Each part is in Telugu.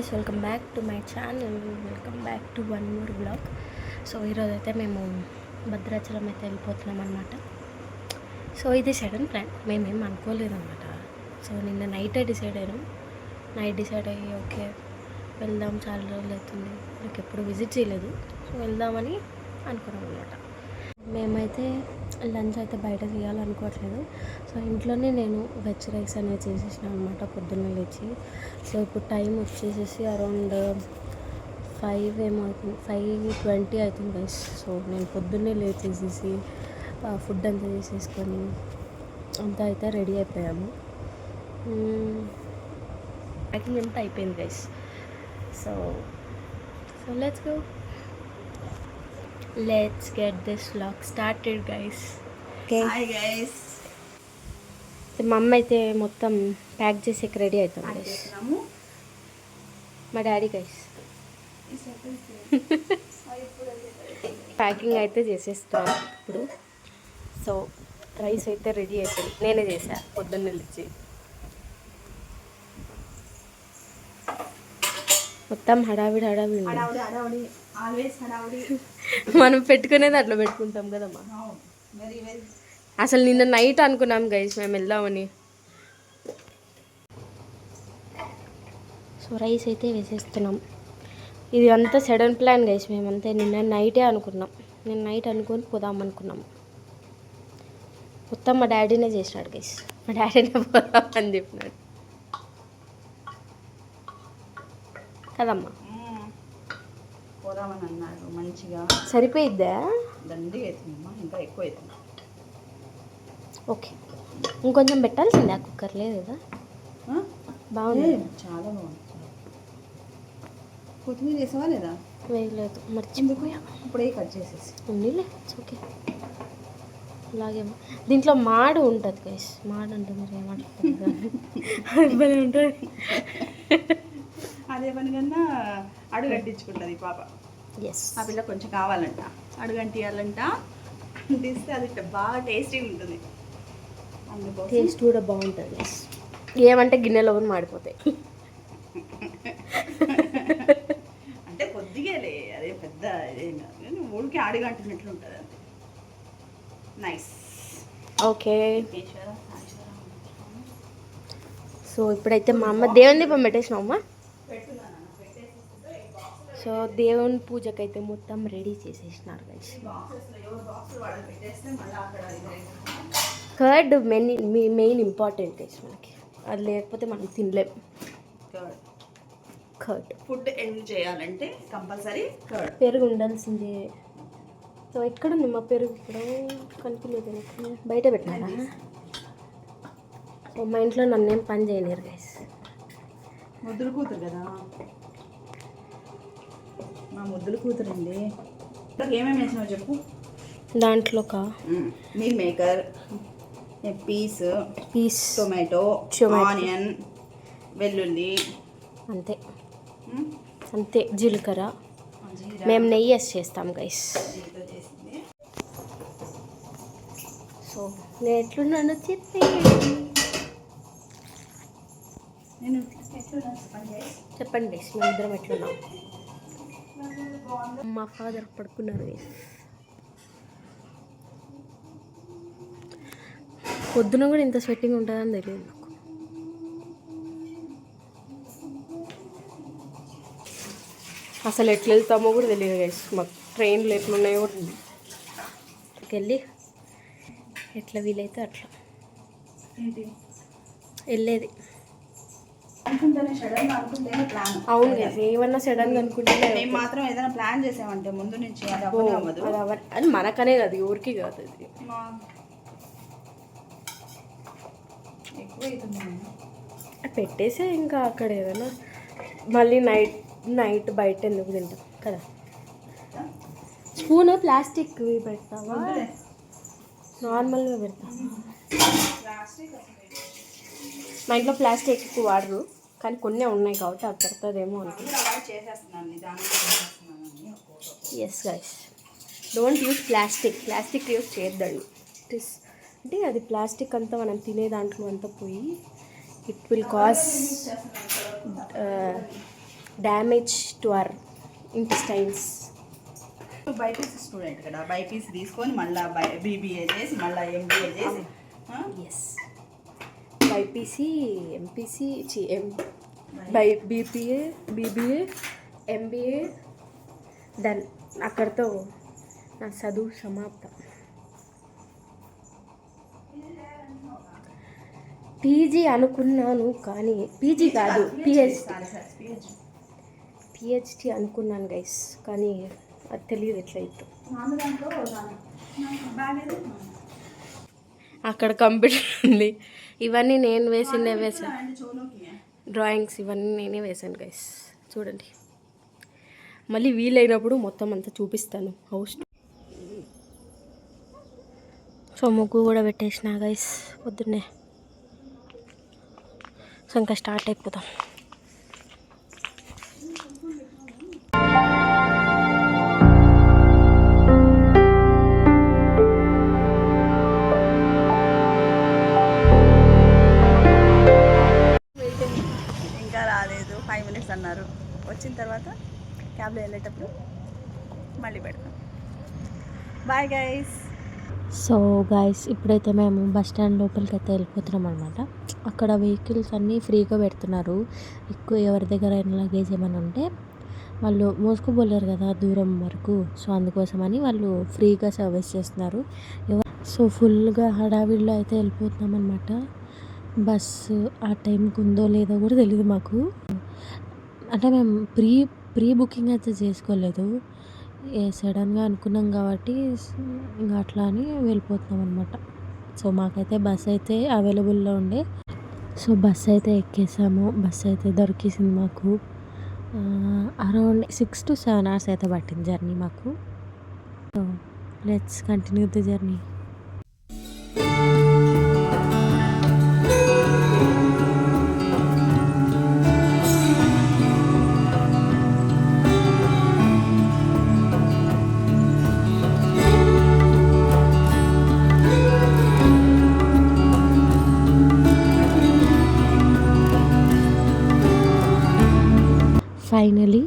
Guys, welcome back to my channel. Welcome back to one more blog. So ఈరోజు అయితే మేము భద్రాచలం అయితే వెళ్ళిపోతున్నాం అనమాట. సో ఇది సడన్ ప్లాన్, మేమేం అనుకోలేదన్నమాట. సో నిన్న నైటే డిసైడ్ అయ్యాను. నైట్ డిసైడ్ అయ్యి ఓకే వెళ్దాం, చాలా రోజులు అవుతుంది, నాకు ఎప్పుడు విజిట్ చేయలేదు, సో వెళ్దామని అనుకున్నాం అనమాట. మేమైతే లంచ్ అయితే బయట చేయాలనుకోవట్లేదు. సో ఇంట్లోనే నేను వెజ్ రైస్ అనేది చేసేసినాను అనమాట పొద్దున్నే లేచి. సో ఇప్పుడు టైం వచ్చేసేసి అరౌండ్ 5 ఏమవుతుంది, 5:20 అవుతుంది గైస్. సో నేను పొద్దున్నే లేచేసేసి ఫుడ్ అంతా చేసేసుకొని అంతా అయితే రెడీ అయిపోయాము. ప్యాకింగ్ అంతా అయిపోయింది guys. So let's go. Let's get this vlog started, guys. Okay. Hi guys. మా అమ్మ అయితే మొత్తం ప్యాక్ చేసి రెడీ అవుతాం గైస్. మా డాడీ గైస్ ప్యాకింగ్ అయితే చేసేస్తాం ఇప్పుడు. సో రైస్ అయితే రెడీ అయిపోయింది, నేనే చేసా పొద్దున్న లేచి. మొత్తం హడావిడి మనం పెట్టుకునేది అట్లా పెట్టుకుంటాం కదమ్మా. అసలు నిన్న నైట్ అనుకున్నాం గైస్ మేము వెళ్దామని. సో రైస్ అయితే వేసేస్తున్నాం. ఇది అంతా సడన్ ప్లాన్ గైస్. మేమంతా నిన్న నైటే అనుకున్నాం, నేను నైట్ అనుకొని పోదాం అనుకున్నాం. మొత్తం మా డాడీనే చేసినాడు గైస్. మా డాడీనే పోదామని చెప్పినాడు కదమ్మా. పోదామని అన్నాడు, మంచిగా సరిపోయిద్దా? దండిగా అవుతుందమ్మా, ఇంకా ఎక్కువ అవుతుంది. ఓకే, ఇంకొంచెం పెట్టాల్సిందే. ఆ కుక్కర్ లేదు కదా, బాగుంది, చాలా బాగుంది. కొత్తిమీర వేసావా లేదా? వేయలేదు, మర్చిపోయా. ఇప్పుడే కట్ చేసేసి ఉండిలే, ఓకే. అలాగే దీంట్లో మాడు ఉంటుంది గైస్. మాడు అంటే మీరు ఏమంటారు? ఉంటుంది. అదే పని కన్నా అడుగు అంటించుకుంటుంది పాప. ఎస్, ఆ పిల్ల కొంచెం కావాలంట, అడుగు అంటియాలంట. తీస్తే అది బాగా టేస్టీగా ఉంటుంది. అందుకోసం టేస్ట్ కూడా బాగుంటుంది గైస్. ఏమంటే గిన్నెలో కూడా మాడిపోతాయి. అంటే కొద్దిగాలే, అదే పెద్ద ఇదేం కాదు కానీ ఊరికి అడుగు అంటినట్లు ఉంటుంది అంతే. నైస్. ఓకే, సో ఇప్పుడైతే మా అమ్మ దేవుని దీపం పెట్టేసినాం అమ్మ. సో దేవుని పూజకైతే మొత్తం రెడీ చేసేసినారు guys. Curd main important guys మనకి, అది లేకపోతే మనం తినలేం. కర్డ్ ఫుడ్ ఎండ్ చేయాలంటే కంపల్సరీ కర్డ్, పెరుగు ఉండాల్సిందే. సో ఎక్కడుంది మా పెరుగు? ఇక్కడ కనిపించలేదు, బయట పెట్టినారా? సో మా ఇంట్లో నన్నేం పని చేయలేరు గైస్. ముద్దులు కూతురు కదా మా ముద్దులు కూతురండి. ఏమేమి వేసినావు చెప్పు. దాంట్లో meal maker, peas, tomato, onion, వెల్లుల్లి, అంతే అంతే, జీలకర్ర. మేము నెయ్యి వేసి చేస్తాం గైస్. సో నేను ఎట్లున్నాను చెప్పండి గైస్, మేము ఇద్దరం ఎట్లున్నాం. మా ఫాదర్ పడుకున్నారు గైస్. పొద్దున కూడా ఇంత స్వెట్టింగ్ ఉంటుందని తెలియదు నాకు. అసలు ఎట్లా వెళ్తామో కూడా తెలియదు గైస్. మాకు ట్రైన్లు ఎట్లున్నాయో కూడా వెళ్ళి ఎట్లా వీలైతే అట్లా వెళ్ళేది. అవును గైస్, ఏమన్నా సడన్గా అనుకుంటే మేము మాత్రం ఏదైనా ప్లాన్ చేసామంటే ముందు నుంచి అది మనకనే కాదు, ఎవరికి కాదు. అది పెట్టేసే ఇంకా అక్కడ ఏదైనా మళ్ళీ నైట్ బయట ఎందుకు తింటాం కదా. స్పూన్ ప్లాస్టిక్ పెడతావా? నార్మల్గా పెడతావా? మా ఇంట్లో ప్లాస్టిక్ ఎక్కువ వాడరు, కానీ కొన్ని ఉన్నాయి కాబట్టి అది పెడతాదేమో అనుకుంటున్నాను. Yes guys, don't use plastic use చేయొద్దండి. అంటే అది ప్లాస్టిక్ అంతా మనం తినే దాంట్లో అంతా పోయి it will cause damage to our intestines. BiPC student కదా, బైపీసీ తీసుకొని మళ్ళీ బీబీఏ చేసి మళ్ళీ ఎంబీఏ చేసి yes, BiPC, MPC, BBA, MBA done. అక్కడితో నా చదువు సమాప్తం. పీజీ అనుకున్నాను కానీ పీజీ కాదు, పిహెచ్డి అనుకున్నాను గైస్, కానీ అది తెలియదు ఎట్లా అయితే. అక్కడ కంప్యూటర్ ఉంది, ఇవన్నీ నేను వేసాను, డ్రాయింగ్స్ ఇవన్నీ నేనే వేసాను గైస్. చూడండి, మళ్ళీ వీలైనప్పుడు మొత్తం అంతా చూపిస్తాను హౌస్. సో ముగ్గు కూడా పెట్టేసిన గైస్ పొద్దున్నే. సో ఇంకా స్టార్ట్ అయిపోతాం. ఇంకా రాలేదు, 5 minutes అన్నారు. వచ్చిన తర్వాత క్యాబ్లో వెళ్ళేటప్పుడు మళ్ళీ పెడతాం. Bye guys. సో గాయస్, ఇప్పుడైతే మేము బస్ స్టాండ్ లోపలికి అయితే వెళ్ళిపోతున్నాం అనమాట. అక్కడ వెహికల్స్ అన్నీ ఫ్రీగా పెడుతున్నారు. ఎక్కువ ఎవరి దగ్గర అయినా లగేజ్ ఏమైనా ఉంటే వాళ్ళు మోసుకుపోలేరు కదా దూరం వరకు, సో అందుకోసమని వాళ్ళు ఫ్రీగా సర్వీస్ చేస్తున్నారు. సో ఫుల్గా హడావిడిలో అయితే వెళ్ళిపోతున్నాం అనమాట. బస్సు ఆ టైంకి ఉందో లేదో కూడా తెలియదు మాకు. అంటే మేము ప్రీ బుకింగ్ అయితే చేసుకోలేదు, సడన్గా అనుకున్నాం కాబట్టి ఇంకా అట్లా అని వెళ్ళిపోతున్నాం అనమాట. సో మాకైతే బస్ అయితే అవైలబుల్లో ఉండే, సో బస్ అయితే ఎక్కేసాము. బస్ అయితే దొరికేసింది మాకు. అరౌండ్ 6 to 7 hours అయితే పట్టింది జర్నీ మాకు. So let's continue the journey. Finally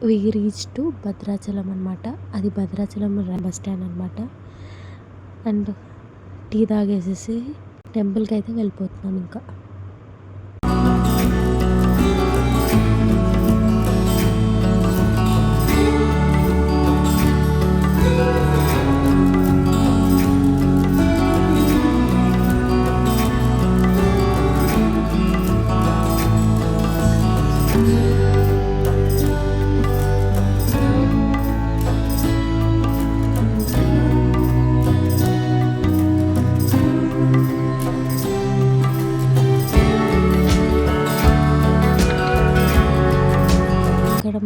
we reach to Bhadrachalam అనమాట. అది భద్రాచలం బస్ స్టాండ్ అనమాట. అండ్ టీ తాగేసేసి టెంపుల్కి అయితే వెళ్ళిపోతున్నాం ఇంకా.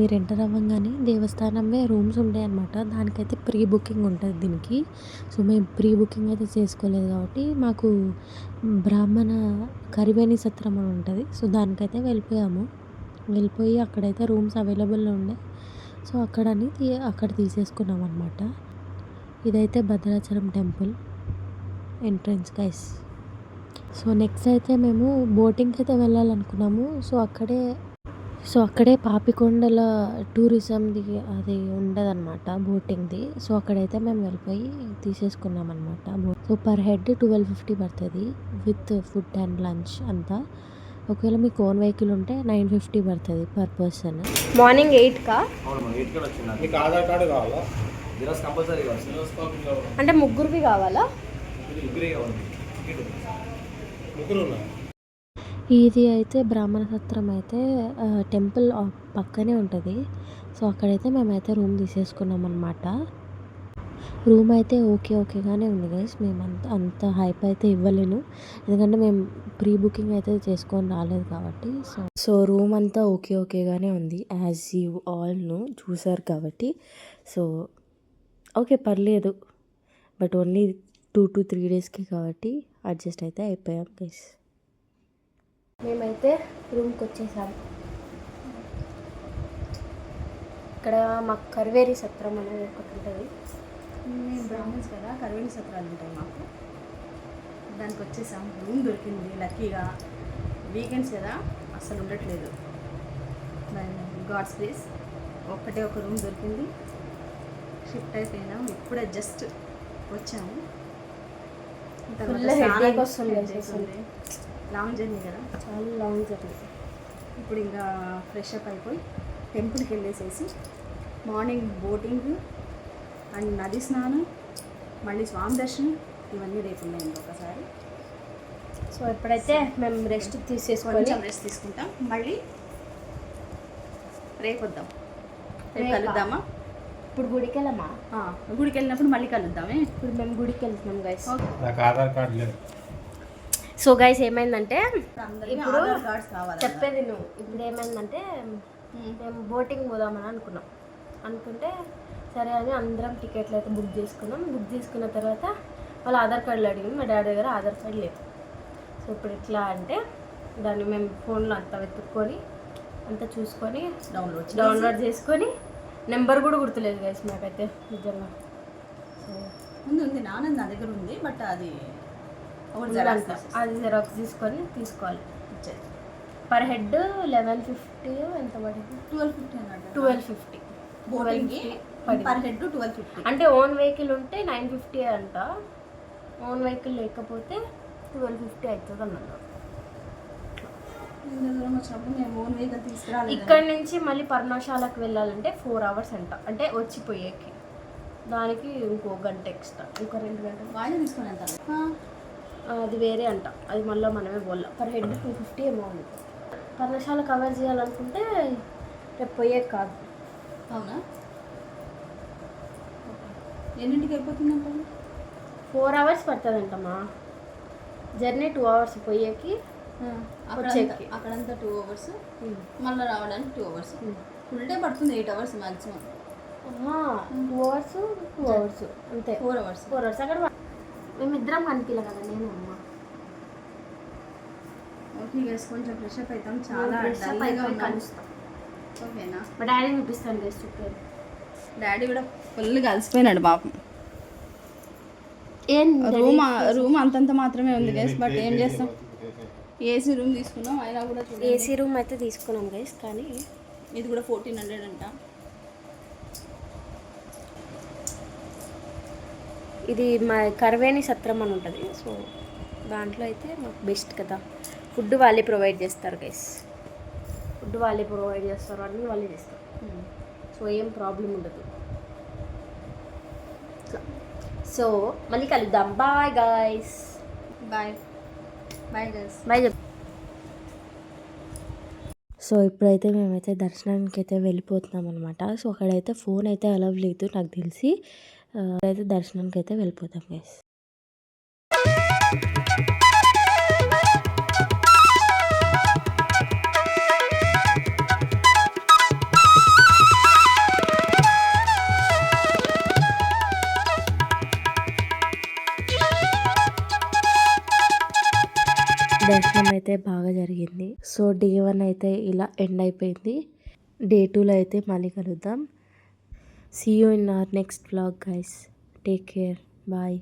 మీరు ఎంటర్ అవ్వగానే దేవస్థానమే రూమ్స్ ఉంటాయి అన్నమాట. దానికైతే ప్రీ బుకింగ్ ఉంటుంది దీనికి. సో మేము ప్రీ బుకింగ్ అయితే చేసుకోలేదు కాబట్టి మాకు బ్రాహ్మణ కరివేణి సత్రం అని ఉంటుంది. సో దానికైతే వెళ్ళిపోయి అక్కడైతే రూమ్స్ అవైలబుల్లో ఉండే, సో అక్కడ తీసేసుకున్నాం అనమాట. ఇదైతే Bhadrachalam temple entrance guys. So next అయితే మేము బోటింగ్కి అయితే వెళ్ళాలనుకున్నాము. సో అక్కడే పాపికొండల టూరిజంది అది ఉండదన్నమాట బోటింగ్ది. సో అక్కడైతే మేము వెళ్ళిపోయి తీసేసుకున్నాం అనమాట. సో పర్ హెడ్ 1250 పడుతుంది విత్ ఫుడ్ అండ్ లంచ్ అంతా. ఒకవేళ మీకు ఓన్ వెహికల్ ఉంటే 950 పడుతుంది పర్ పర్సన్. మార్నింగ్ 8కా? ఆధార్ కార్డు కావాలా? అంటే ముగ్గురివి కావాలా? ఇది అయితే బ్రాహ్మణ సత్రం అయితే టెంపుల్ పక్కనే ఉంటుంది. సో అక్కడైతే మేమైతే రూమ్ తీసేసుకున్నాం అనమాట. రూమ్ అయితే ఓకేగానే ఉంది గైస్. మేము అంత హైప్ అయితే ఇవ్వలేను, ఎందుకంటే మేము ప్రీ బుకింగ్ అయితే చేసుకొని రాలేదు కాబట్టి. సో రూమ్ అంతా ఓకేగానే ఉంది, యాజ్ యూ ఆల్ నో, చూసారు కాబట్టి. సో ఓకే పర్లేదు, బట్ ఓన్లీ 2 to 3 daysకి కాబట్టి అడ్జస్ట్ అయితే అయిపోయాం గైస్. మేమైతే రూమ్కి వచ్చేసాము. ఇక్కడ మాకు కరివేరి సత్రం అనేది ఒకటి ఉంటుంది. మేము బ్రాహ్మణ్స్ కదా, కరివేణి సత్రాలు ఉంటాయి మాకు. దానికి వచ్చేసాం. రూమ్ దొరికింది లక్కీగా. వీకెండ్స్ కదా అస్సలు ఉండట్లేదు. God's place. ఒక్కటే ఒక రూమ్ దొరికింది, షిఫ్ట్ అయిపోయినాం. ఇప్పుడే జస్ట్ వచ్చాము. Full headache వస్తుంది లాంగ్ జర్నీ కదా, చాలా లాంగ్ జర్నీ. ఇప్పుడు ఇంకా ఫ్రెష్ అప్ అయిపోయి టెంపుల్కి వెళ్ళేసేసి మార్నింగ్ బోటింగ్ అండ్ నది స్నానం, మళ్ళీ స్వామి దర్శనం, ఇవన్నీ రేపు ఉన్నాయి ఇంకొకసారి. సో ఇప్పుడైతే మేము రెస్ట్ తీసేసుకొని కొంచెం రెస్ట్ తీసుకుంటాం, మళ్ళీ రేపు వద్దాం. రేపు రేపా? కలుద్దామా? ఇప్పుడు గుడికి వెళ్ళమా? గుడికి వెళ్ళినప్పుడు మళ్ళీ కలుద్దామే. ఇప్పుడు మేము గుడికి వెళ్తున్నాం గైస్. నాకు ఆధార్ కార్డు లేదు. సో గైస్ ఏమైందంటే అందరికీ ఇప్పుడు ఆధార్ కార్డ్స్ కావాలి. చెప్పేది నువ్వు. ఇప్పుడు ఏమైందంటే మేము బోటింగ్ పోదామని అనుకుంటే సరే అని అందరం టికెట్లు అయితే బుక్ చేసుకున్నాం. బుక్ చేసుకున్న తర్వాత వాళ్ళ ఆధార్ కార్డులు అడిగింది. మా డాడీ దగ్గర ఆధార్ కార్డు లేదు. సో ఇప్పుడు ఎట్లా అంటే దాన్ని మేము ఫోన్లో అంతా వెతుక్కొని అంతా చూసుకొని డౌన్లోడ్ చేసుకొని నెంబర్ కూడా గుర్తులేదు గైస్ నాకైతే నిజంగా. సో ఉంది నాన్న నా దగ్గర ఉంది, బట్ అది అది జెరాక్స్ తీసుకోవాలి. పర్ హెడ్ 1150 ఎంత పడింది? 1250 బోటింగ్కి పర్ హెడ్ 1250. అంటే ఓన్ వెహికల్ ఉంటే 950 అంట, ఓన్ వెహికల్ లేకపోతే 1250 అవుతుంది అన్నారు. దూరం వచ్చినప్పుడు మేము ఓన్ వెహికల్ తీసుకురాలి. ఇక్కడ నుంచి మళ్ళీ పర్ణశాలకు వెళ్ళాలంటే 4 hours అంట, అంటే వచ్చిపోయేకి. దానికి ఇంకో గంట ఎక్స్ట్రా, ఇంకో 2 గంటలు వాళ్ళే తీసుకొని వెళ్తాను. అది వేరే అంట, అది మళ్ళీ మనమే పోలా. పర్ హెడ్ 250 ఏమో ఉంది. పర్ణశాల కవర్ చేయాలనుకుంటే రేపు పోయేది కాదు. అవునా? ఎన్నింటికి అయిపోతుందంట? 4 hours పడుతుందంటమ్మా జర్నీ. 2 hours పోయేకి, వచ్చేకి. అక్కడంతా 2 hours, మళ్ళీ రావడానికి 2 hours. ఫుల్ డే పడుతుంది, 8 hours మ్యాక్సిమం. 2 hours అంతే. 4 hours. అక్కడ మేమిద్దరం కనిపించలే కదా, నేను అమ్మ. ఓకే గైస్, కొంచెం ఫ్రెష్ అప్ అవుతాం. చాలా కలుస్తాం. ఓకేనా? మా డాడీ చూపిస్తాను గైస్ చుట్టూ. డాడీ కూడా ఫుల్ కలిసిపోయినాడు పాపం. ఏం రూమ్ అంతంత మాత్రమే ఉంది గైస్, బట్ ఏం చేస్తాం, ఏసీ రూమ్ తీసుకున్నాం. అయినా కూడా ఏసీ రూమ్ అయితే తీసుకున్నాం గైస్, కానీ ఇది కూడా 1400 అంట. ఇది మా కర్వేణి సత్రం అని ఉంటుంది. సో దాంట్లో అయితే మాకు బెస్ట్ కదా, ఫుడ్ వాళ్ళే ప్రొవైడ్ చేస్తారు గైస్. ఫుడ్ వాళ్ళే ప్రొవైడ్ చేస్తారు, అన్నీ వాళ్ళే చేస్తారు. సో ఏం ప్రాబ్లం ఉండదు. సో మళ్ళీ కలుద్దాం. Bye guys. Bye guys. Bye chef. So ఇప్పుడైతే మేమైతే దర్శనానికి అయితే వెళ్ళిపోతున్నాం అనమాట. సో అక్కడైతే ఫోన్ అయితే అలవ్ లేదు నాకు తెలిసి. అయితే దర్శనానికి అయితే వెళ్ళిపోతాం గైస్. దర్శనం అయితే బాగా జరిగింది. సో డే 1 అయితే ఇలా ఎండ్ అయిపోయింది. డే 2లో అయితే మళ్ళీ కలుద్దాం. See you in our next vlog guys. Take care. Bye.